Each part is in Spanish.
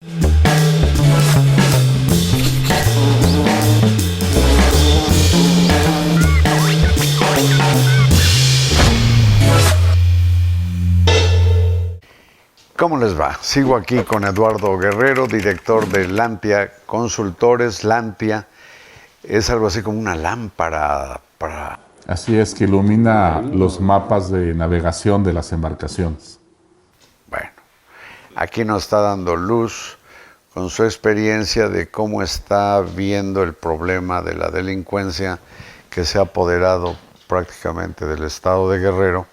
¿Cómo les va? Sigo aquí con Eduardo Guerrero, director de Lampia Consultores. Lampia es algo así como una lámpara para... Así es, que ilumina los mapas de navegación de las embarcaciones. Bueno, aquí nos está dando luz con su experiencia de cómo está viendo el problema de la delincuencia que se ha apoderado prácticamente del estado de Guerrero,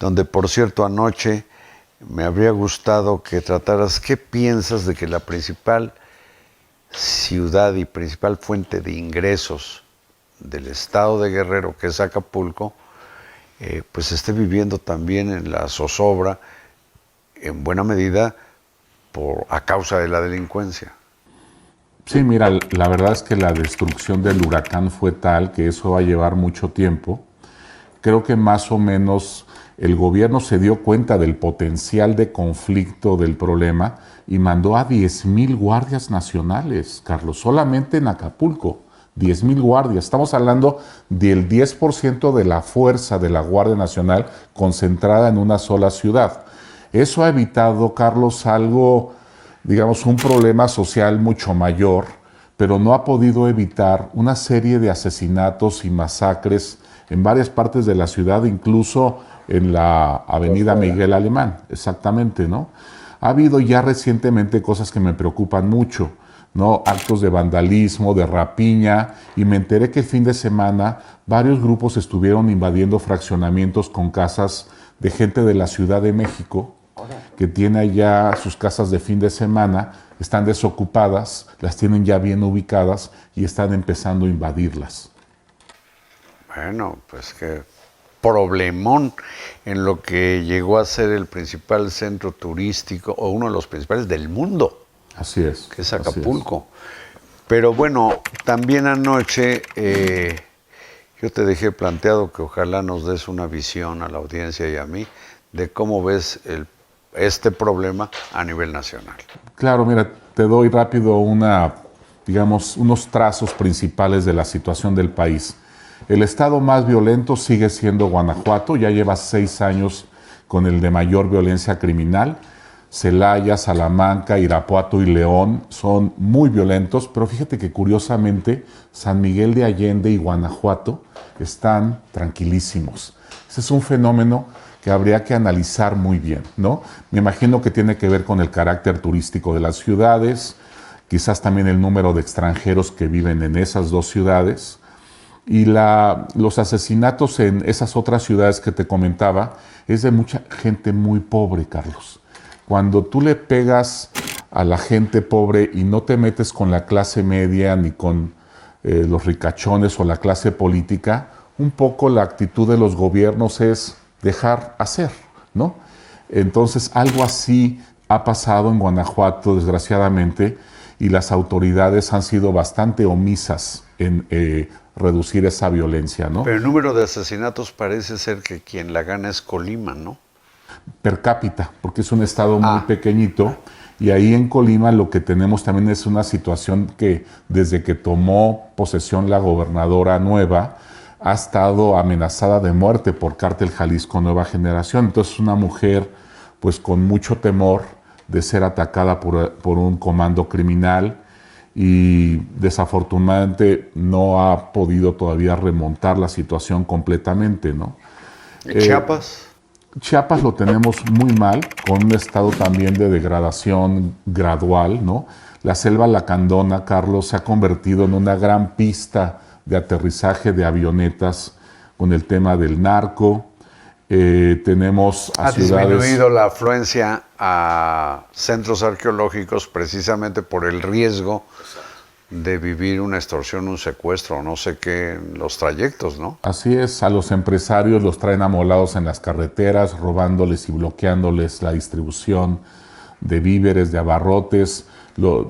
donde, por cierto, anoche me habría gustado que trataras qué piensas de que la principal ciudad y principal fuente de ingresos del estado de Guerrero, que es Acapulco, pues esté viviendo también en la zozobra, en buena medida a causa de la delincuencia. Sí, mira, la verdad es que la destrucción del huracán fue tal que eso va a llevar mucho tiempo. Creo que más o menos el gobierno se dio cuenta del potencial de conflicto del problema y mandó a 10,000 guardias nacionales, Carlos, solamente en Acapulco, 10,000 guardias. Estamos hablando del 10% de la fuerza de la Guardia Nacional concentrada en una sola ciudad. Eso ha evitado, Carlos, algo, digamos, un problema social mucho mayor, pero no ha podido evitar una serie de asesinatos y masacres en varias partes de la ciudad, incluso en la avenida Miguel Alemán, exactamente, ¿no? Ha habido ya recientemente cosas que me preocupan mucho, ¿no? Actos de vandalismo, de rapiña, y me enteré que el fin de semana varios grupos estuvieron invadiendo fraccionamientos con casas de gente de la Ciudad de México, que tiene allá sus casas de fin de semana, están desocupadas, las tienen ya bien ubicadas y están empezando a invadirlas. Bueno, pues qué problemón en lo que llegó a ser el principal centro turístico o uno de los principales del mundo. Así es. Que es Acapulco. Pero bueno, también anoche yo te dejé planteado que ojalá nos des una visión a la audiencia y a mí de cómo ves este problema a nivel nacional. Claro, mira, te doy rápido unos trazos principales de la situación del país. El estado más violento sigue siendo Guanajuato, ya lleva 6 años con el de mayor violencia criminal. Celaya, Salamanca, Irapuato y León son muy violentos, pero fíjate que curiosamente San Miguel de Allende y Guanajuato están tranquilísimos. Ese es un fenómeno que habría que analizar muy bien, ¿no? Me imagino que tiene que ver con el carácter turístico de las ciudades, quizás también el número de extranjeros que viven en esas dos ciudades, y los asesinatos en esas otras ciudades que te comentaba es de mucha gente muy pobre, Carlos. Cuando tú le pegas a la gente pobre y no te metes con la clase media ni con los ricachones o la clase política, un poco la actitud de los gobiernos es dejar hacer, ¿no? Entonces algo así ha pasado en Guanajuato, desgraciadamente, y las autoridades han sido bastante omisas en reducir esa violencia, ¿no? Pero el número de asesinatos parece ser que quien la gana es Colima, ¿no? Per cápita, porque es un estado muy pequeñito, y ahí en Colima lo que tenemos también es una situación que desde que tomó posesión la gobernadora nueva, ha estado amenazada de muerte por Cártel Jalisco Nueva Generación. Entonces una mujer pues con mucho temor de ser atacada por un comando criminal, y desafortunadamente no ha podido todavía remontar la situación completamente, ¿no? ¿Chiapas? Chiapas lo tenemos muy mal, con un estado también de degradación gradual, ¿no? La selva lacandona, Carlos, se ha convertido en una gran pista de aterrizaje de avionetas con el tema del narco. Tenemos a ciudades... Ha disminuido la afluencia a centros arqueológicos precisamente por el riesgo de vivir una extorsión, un secuestro, no sé qué, en los trayectos, ¿no? Así es, a los empresarios los traen amolados en las carreteras, robándoles y bloqueándoles la distribución de víveres, de abarrotes.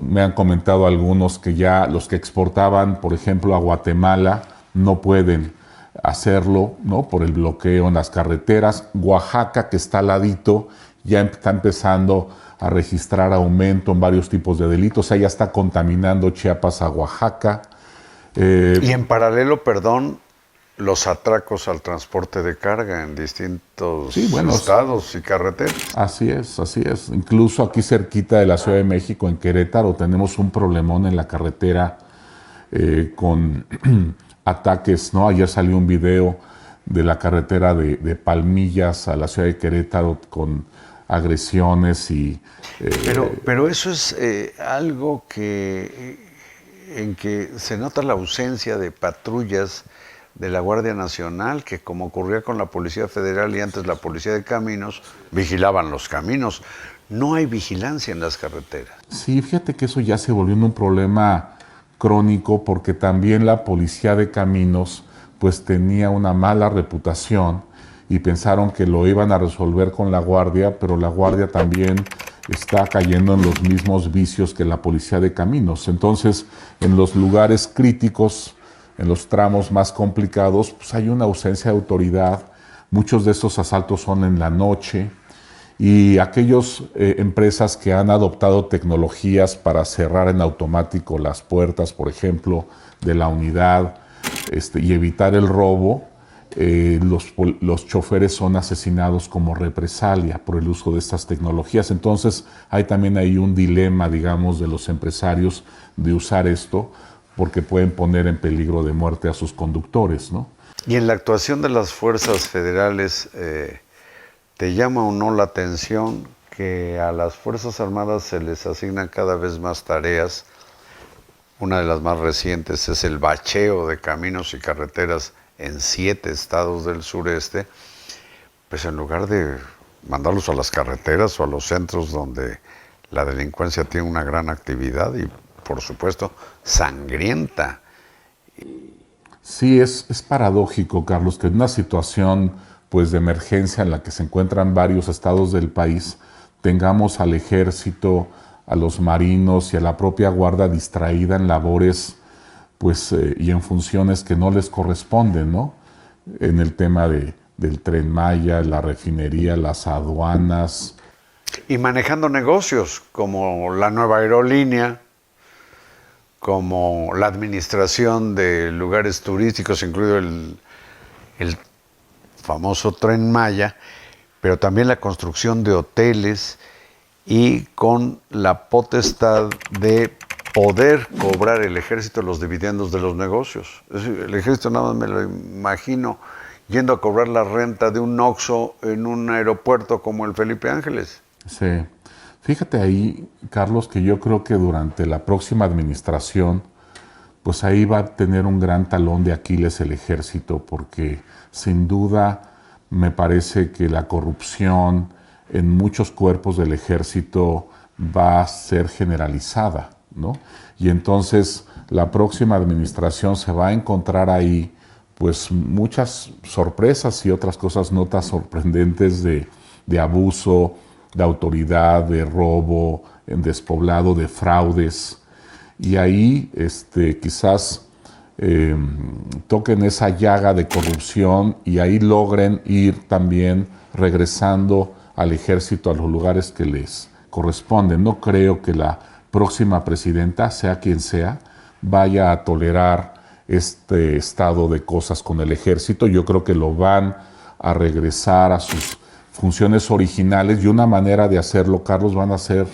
Me han comentado algunos que ya los que exportaban, por ejemplo, a Guatemala, no pueden hacerlo, ¿no? Por el bloqueo en las carreteras. Oaxaca, que está al ladito, ya está empezando a registrar aumento en varios tipos de delitos. Ahí ya está contaminando Chiapas a Oaxaca. Y en paralelo, perdón, los atracos al transporte de carga en distintos estados y carreteras. Así es, así es. Incluso aquí cerquita de la Ciudad de México, en Querétaro, tenemos un problemón en la carretera con ataques, ¿no? Ayer salió un video de la carretera de Palmillas a la ciudad de Querétaro con agresiones y... Pero eso es algo en que se nota la ausencia de patrullas de la Guardia Nacional, que como ocurría con la Policía Federal y antes la Policía de Caminos, vigilaban los caminos. No hay vigilancia en las carreteras. Sí, fíjate que eso ya se volvió un problema crónico porque también la Policía de Caminos pues tenía una mala reputación y pensaron que lo iban a resolver con la Guardia, pero la Guardia también está cayendo en los mismos vicios que la Policía de Caminos. Entonces, en los lugares críticos, en los tramos más complicados, pues hay una ausencia de autoridad. Muchos de estos asaltos son en la noche y aquellas empresas que han adoptado tecnologías para cerrar en automático las puertas, por ejemplo, de la unidad y evitar el robo, los choferes son asesinados como represalia por el uso de estas tecnologías. Entonces hay también ahí un dilema, digamos, de los empresarios de usar esto porque pueden poner en peligro de muerte a sus conductores, ¿no? Y en la actuación de las fuerzas federales, ¿te llama o no la atención que a las Fuerzas Armadas se les asignan cada vez más tareas? Una de las más recientes es el bacheo de caminos y carreteras en 7 estados del sureste, pues en lugar de mandarlos a las carreteras o a los centros donde la delincuencia tiene una gran actividad y, por supuesto, sangrienta. Sí, es paradójico, Carlos, que en una situación pues, de emergencia en la que se encuentran varios estados del país, tengamos al ejército, a los marinos y a la propia Guardia distraída en labores pues, y en funciones que no les corresponden, ¿no? En el tema del Tren Maya, la refinería, las aduanas. Y manejando negocios como la nueva aerolínea, como la administración de lugares turísticos, incluido el famoso Tren Maya, pero también la construcción de hoteles y con la potestad de poder cobrar el ejército los dividendos de los negocios. El ejército nada más me lo imagino yendo a cobrar la renta de un Oxxo en un aeropuerto como el Felipe Ángeles. Sí. Fíjate ahí, Carlos, que yo creo que durante la próxima administración, pues ahí va a tener un gran talón de Aquiles el ejército, porque sin duda me parece que la corrupción en muchos cuerpos del ejército va a ser generalizada, ¿no? Y entonces la próxima administración se va a encontrar ahí pues muchas sorpresas y otras cosas no tan sorprendentes de abuso, de autoridad, de robo, en despoblado, de fraudes. Y ahí quizás toquen esa llaga de corrupción y ahí logren ir también regresando al ejército a los lugares que les corresponden. No creo que la próxima presidenta, sea quien sea, vaya a tolerar este estado de cosas con el ejército. Yo creo que lo van a regresar a sus funciones originales y una manera de hacerlo, Carlos, van a ser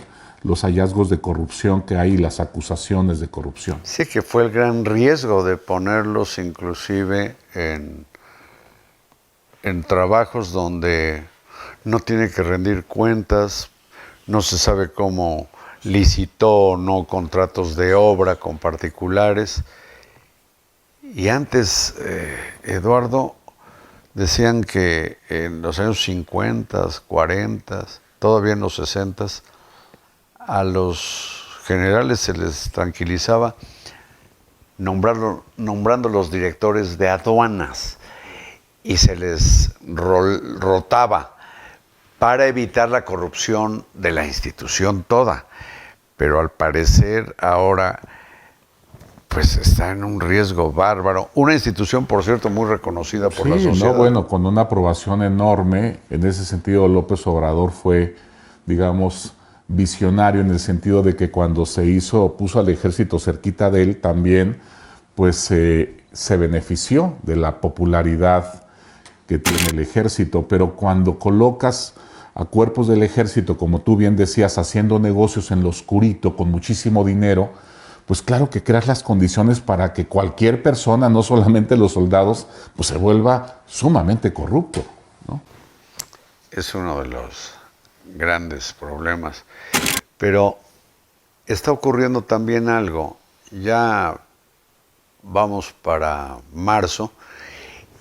los hallazgos de corrupción que hay y las acusaciones de corrupción. Sí, que fue el gran riesgo de ponerlos inclusive en trabajos donde no tiene que rendir cuentas, no se sabe cómo licitó o no contratos de obra con particulares. Y antes, Eduardo, decían que en los años 50, 40, todavía en los 60, a los generales se les tranquilizaba nombrando los directores de aduanas y se les rotaba para evitar la corrupción de la institución toda. Pero al parecer ahora pues está en un riesgo bárbaro. Una institución, por cierto, muy reconocida por la sociedad. No, bueno, con una aprobación enorme. En ese sentido, López Obrador fue, digamos, visionario en el sentido de que cuando puso al ejército cerquita de él, también pues se benefició de la popularidad que tiene el ejército, pero cuando colocas a cuerpos del ejército, como tú bien decías, haciendo negocios en lo oscurito con muchísimo dinero, pues claro que creas las condiciones para que cualquier persona, no solamente los soldados, pues se vuelva sumamente corrupto, ¿no? Es uno de los grandes problemas. Pero está ocurriendo también algo. Ya vamos para marzo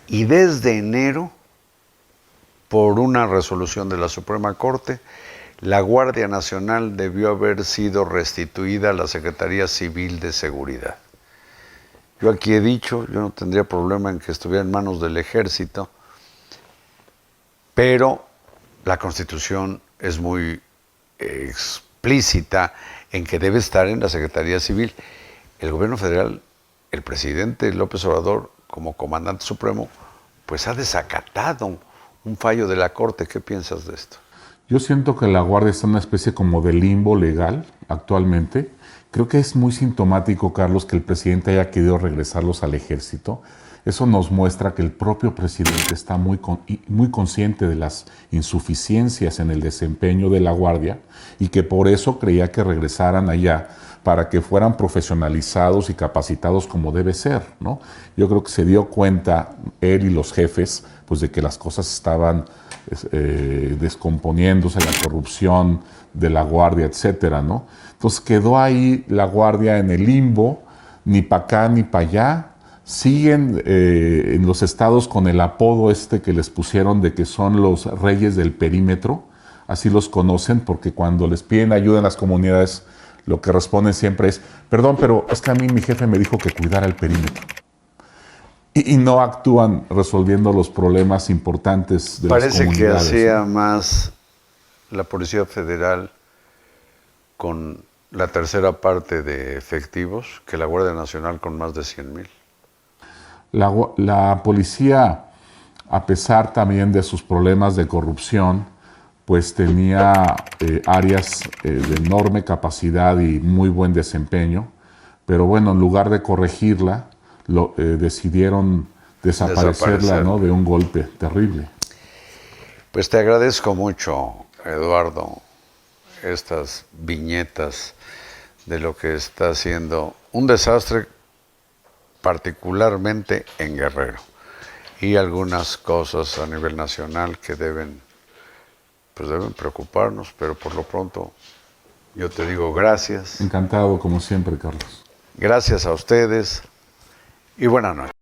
y desde enero, por una resolución de la Suprema Corte, la Guardia Nacional debió haber sido restituida a la Secretaría Civil de Seguridad. Yo aquí he dicho, yo no tendría problema en que estuviera en manos del Ejército, pero la Constitución es muy explícita en que debe estar en la Secretaría Civil. El gobierno federal, el presidente López Obrador, como comandante supremo, pues ha desacatado un fallo de la Corte. ¿Qué piensas de esto? Yo siento que la Guardia está en una especie como de limbo legal actualmente. Creo que es muy sintomático, Carlos, que el presidente haya querido regresarlos al ejército. Eso nos muestra que el propio presidente está muy consciente de las insuficiencias en el desempeño de la Guardia y que por eso creía que regresaran allá para que fueran profesionalizados y capacitados como debe ser, ¿no? Yo creo que se dio cuenta él y los jefes pues de que las cosas estaban descomponiéndose, la corrupción de la Guardia, etcétera, ¿no? Entonces quedó ahí la Guardia en el limbo, ni para acá ni para allá. Siguen en los estados con el apodo que les pusieron de que son los reyes del perímetro, así los conocen, porque cuando les piden ayuda en las comunidades, lo que responden siempre es, perdón, pero es que a mí mi jefe me dijo que cuidara el perímetro. Y no actúan resolviendo los problemas importantes de las comunidades. Parece que hacía más la Policía Federal con la tercera parte de efectivos que la Guardia Nacional con más de 100,000. La policía, a pesar también de sus problemas de corrupción, pues tenía áreas de enorme capacidad y muy buen desempeño, pero bueno, en lugar de corregirla, decidieron desaparecerla, ¿no? De un golpe terrible. Pues te agradezco mucho, Eduardo, estas viñetas de lo que está haciendo un desastre, particularmente en Guerrero, y algunas cosas a nivel nacional que deben preocuparnos, pero por lo pronto yo te digo gracias. Encantado, como siempre, Carlos. Gracias a ustedes y buenas noches.